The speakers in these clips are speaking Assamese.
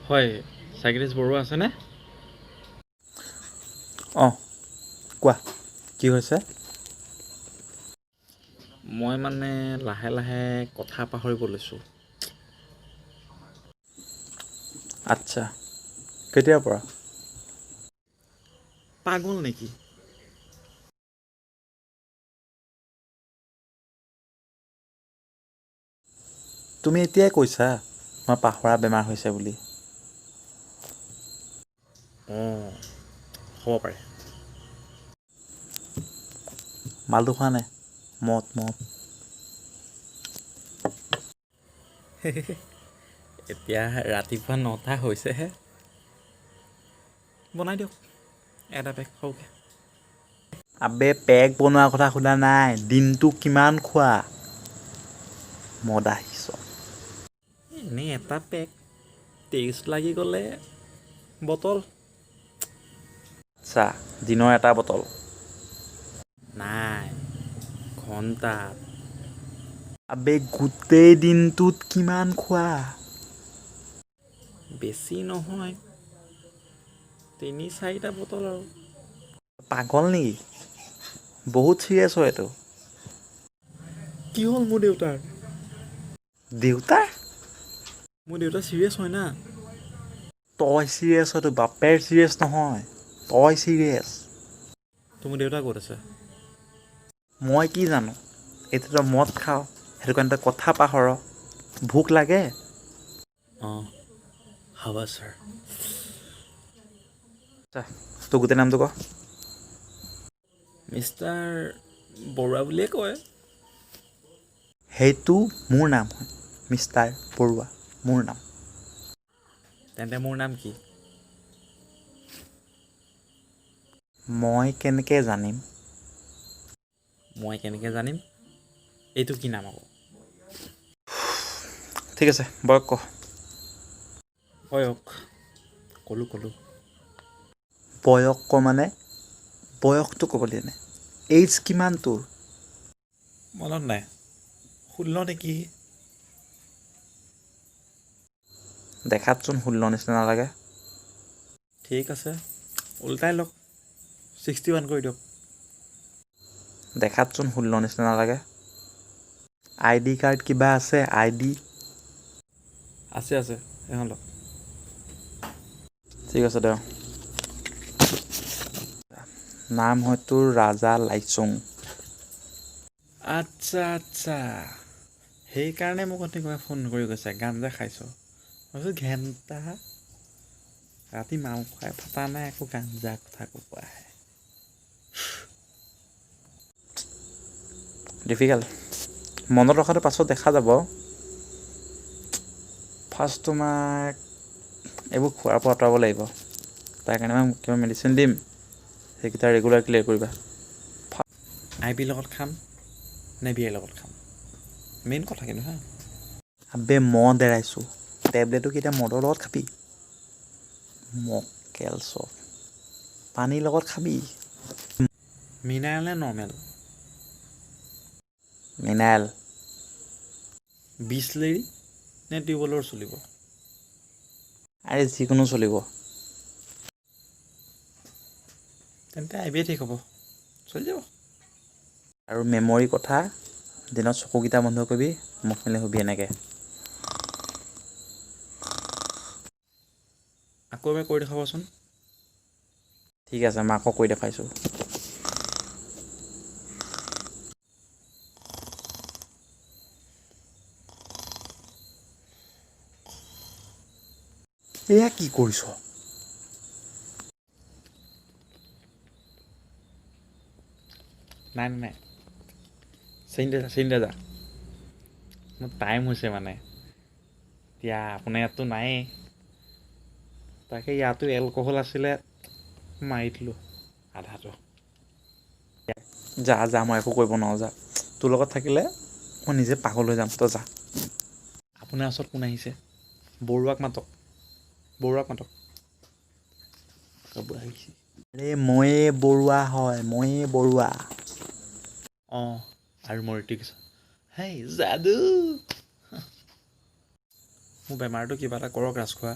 হয়, সাইকিয়াট্ৰিষ্ট বৰুৱা আছেনে? অঁ কোৱা কি হৈছে? মই মানে লাহে লাহে কথা পাহৰিব লৈছোঁ। আচ্ছা, কেতিয়াৰ পৰা? পাগল নেকি? তুমি এতিয়াই কৈছা মই পাহৰা বেমাৰ হৈছে বুলি। অঁ, হ'ব পাৰে। মালটো খোৱা নাই? মদ এতিয়া ৰাতিপুৱা 9টা হৈছেহে। বনাই দিয়ক এটা পেক সৰহকৈ। আবে পেক বনোৱাৰ কথা সোধা নাই, দিনটো কিমান খোৱা? মদাহিছ। এনেই এটা পেক, টেষ্ট লাগি গ'লে বটল। আচ্ছা, দিনৰ এটা বটল। নাই, ঘণ্টাত। আবে গোটেই দিনটোত কিমান খোৱা? বেছি নহয়, 3-4টা বটল আৰু। পাগল নেকি? বহুত চিৰিয়াছ হয় এইটো। কি হ'ল মোৰ দেউতাৰ? দেউতা? মোৰ দেউতা চিৰিয়াছ হয় না। তই চিৰিয়াছ হয়তো, বাপেৰ চিৰিয়াছ নহয়, তই চিৰিয়াছ। তোমাৰ দেউতা ক'ত আছে? মই কি জানো? এতিয়া তই মদ খাৱ, সেইটো কাৰণে তই কথা পাহৰ। ভোক লাগে? অঁ, হ'ব ছাৰ। আচ্ছা, তোৰ গোটেই নামটো ক? মিষ্টাৰ বৰুৱা বুলিয়ে কয়। সেইটো মোৰ নাম হয়, মিষ্টাৰ বৰুৱা মোৰ নাম। তেন্তে মোৰ নাম কি? মই কেনেকৈ জানিম? মই কেনেকৈ জানিম? এইটো কি নাম আকৌ? ঠিক আছে, বয়স ক? বয়স ক'লোঁ। বয়স ক মানে? বয়সটো ক'ব দিয়া নাই, এইজ কিমান তোৰ? মনত নাই, 16 নেকি? দেখাতচোন 16 নিচিনা নালাগে। ঠিক আছে, ওল্টাই লওক, 61 কৰি দিয়ক। দেখাতচোন 16 নিচিনা নালাগে। আই ডি কাৰ্ড কিবা আছে? আই ডি? আছে, এখন লওক। ঠিক আছে দে। নাম হয় তোৰ ৰাজা লাইচুং। আচ্ছা, সেইকাৰণে মোক অথনি ফোন কৰি কৈছে গাঞ্জা খাইছ। মই কৈছোঁ ঘেণ্টা, ৰাতি মাল খাই ফটা নাই, আকৌ গাঞ্জা কথা ক'ব আহে। ডিফিকাল্ট, মনত ৰখাটো পাছত দেখা যাব। ফাৰ্ষ্ট তোমাক এইবোৰ খোৱাৰ পৰা আঁতৰাব লাগিব। তাৰ কাৰণে মই কিবা মেডিচিন দিম, সেইকেইটা ৰেগুলাৰ ক্লিয়াৰ কৰিবা। আই বিৰ লগত খাম নে বিয়েৰ লগত খাম, মেইন কথা কিন্তু হা। আবে মদ এৰাইছোঁ, টেবলেটটো কি এতিয়া মদৰ লগত খাবি? মক্কেল চব, পানীৰ লগত খাবি। মিনাৰেল নে নৰ্মেল? মিনাৰেল। বিচলেৰি নে টিউবৱেলৰ চলিব? আৰে যিকোনো চলিব। তেন্তে আই বিয়ে ঠিক হ'ব, চলি যাব। আৰু মেমৰি কথা, দিনত চকুকেইটা বন্ধ কৰিবি, মুখ মেলি শুবি এনেকৈ। আকৌ এবাৰ কৰি দেখাবচোন। ঠিক আছে, মই আকৌ কৰি দেখাইছোঁ। এয়া কি কৰিছ? নাই, চেইন দে যা। মোৰ টাইম হৈছে মানে, এতিয়া আপোনাৰ ইয়াততো নায়েই। তাকে ইয়াতো এলকহল আছিলে, মাৰি দিলোঁ আধাটো। যা, মই একো কৰিব নোৱাৰোঁ যা, তোৰ লগত থাকিলে মই নিজে পাগল হৈ যাম, তই যা। আপোনাৰ ওচৰত কোন আহিছে? বৰুৱাক মাতক। আহিছে। আৰে ময়ে বৰুৱা হয়, ময়ে বৰুৱা। অঁ, আৰু মই ঋতিক, হেই যাদু। মোৰ বেমাৰটো কিবা এটা কৰক ৰাজখোৱা।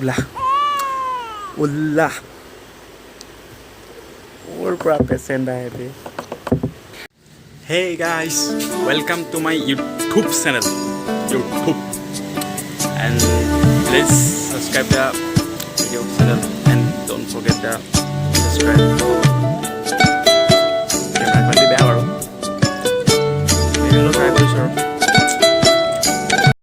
ওলা ওলা ক'ৰ পৰা পেচেণ্ট আহে বে Hey guys, welcome to my YouTube channel. YouTube. And please subscribe the video channel and don't forget the subscribe. Camera quality bad bro. Maybe I'll try to show.